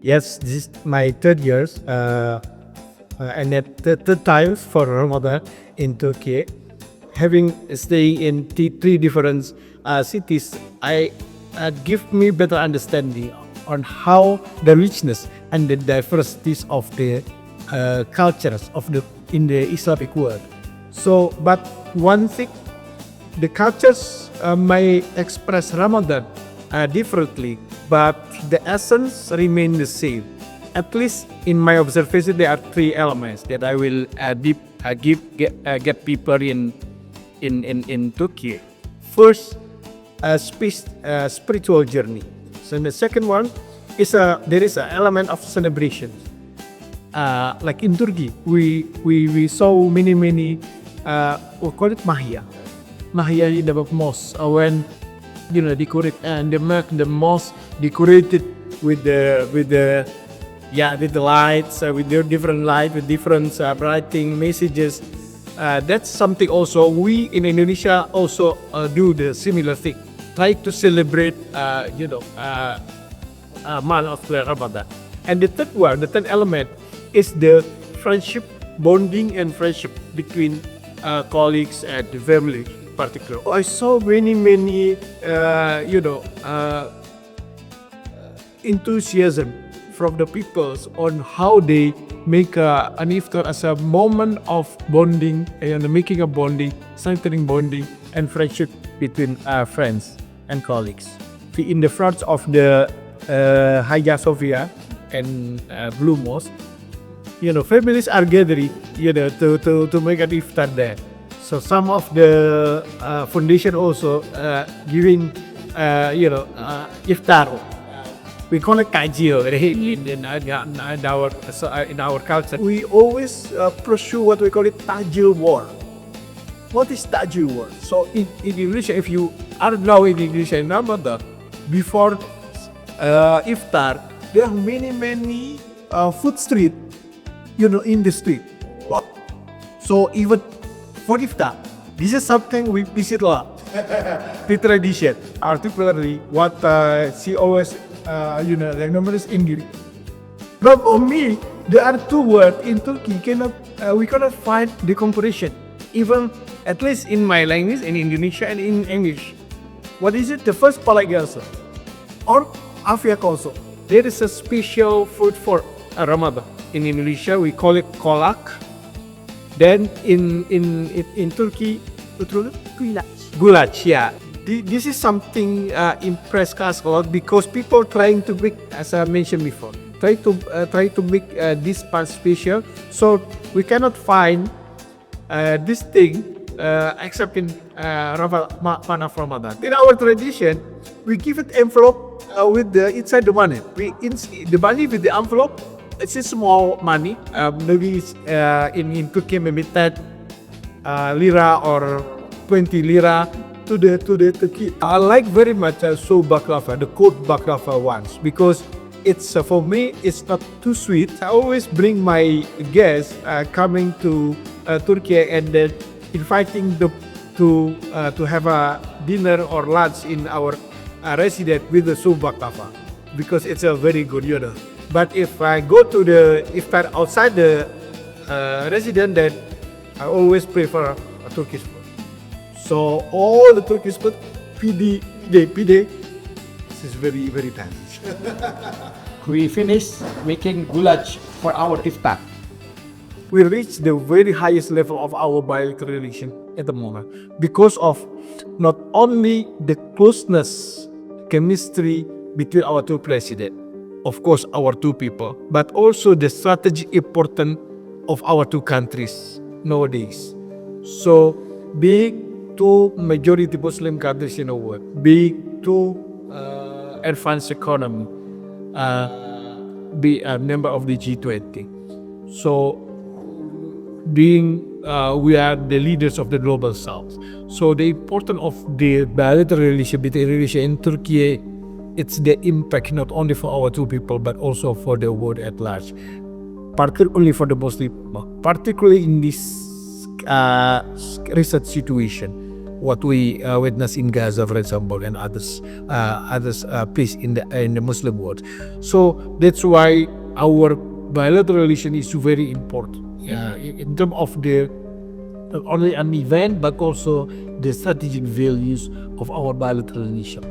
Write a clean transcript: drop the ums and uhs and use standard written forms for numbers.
Yes, this is my third year, and at the third time for Ramadan in Turkey. Having staying in three different cities, I give me better understanding on how the richness and the diversities of the cultures of the in the Islamic world. So, but one thing, the cultures may express Ramadan differently, but the essence remain the same. At least in my observation, there are three elements that I will get people in Turkey. First, spiritual journey. So the second one is there is an element of celebration. Like in Turkey, we saw many we call it mahia in the mosque when decorate and they make the mosque decorated with the lights, with their different light, with different writing messages. That's something also we in Indonesia also do the similar thing. Try to celebrate, month of Ramadan. And the third element is the friendship, bonding and friendship between colleagues and the family. Particular, I saw many enthusiasm from the peoples on how they make an iftar as a moment of bonding and making a bonding, strengthening bonding and friendship between friends and colleagues. In the front of the Hagia Sophia and Blue Mosque, families are gathering, to make an iftar there. So some of the foundation also giving, iftar. We call it tajil in our culture. We always pursue what we call it tajil war. What is tajil war? So in English, if you are now in English and Ramadan, before iftar, there are many food street, in the street. So even for iftar, this is something we visit a lot. The tradition, particularly what she always, the numerous English. But for me, there are two words in Turkey we cannot find the comparison. Even at least in my language, in Indonesia and in English. What is it? The first palagasa or afiak also. There is a special food for Ramadan. In Indonesia, we call it kolak. Then in Turkey, güllaç. Yeah, this is something impressed us a lot because people trying to make, as I mentioned before, try to make this part special. So we cannot find this thing except in month of Ramadan. In our tradition, we give it envelope with the inside the money. The money with the envelope. It's a small money, maybe in Turkey maybe 10 lira or 20 lira to the kid. I like very much so baklava, the cold baklava ones, because it's for me it's not too sweet. I always bring my guests coming to Turkey and then inviting them to have a dinner or lunch in our residence with the so baklava, because it's a very good, But if I go to the iftar outside the residence, then I always prefer a Turkish food. So all the Turkish food, PD, this is very nice. We finished making güllaç for our iftar. We reached the very highest level of our bilateral relation at the moment because of not only the closeness, chemistry between our two presidents, of course our two people, but also the strategic importance of our two countries nowadays. So being two majority Muslim countries in the world, being two advanced economy, be a member of the G20. So being we are the leaders of the global south. So the importance of the bilateral relationship in Turkey, it's the impact not only for our two people but also for the world at large, particularly for the Muslim, particularly in this recent situation what we witness in Gaza, for example, and others place in the Muslim world. So that's why our bilateral relation is very important in terms of the not only an event but also the strategic values of our bilateral relation.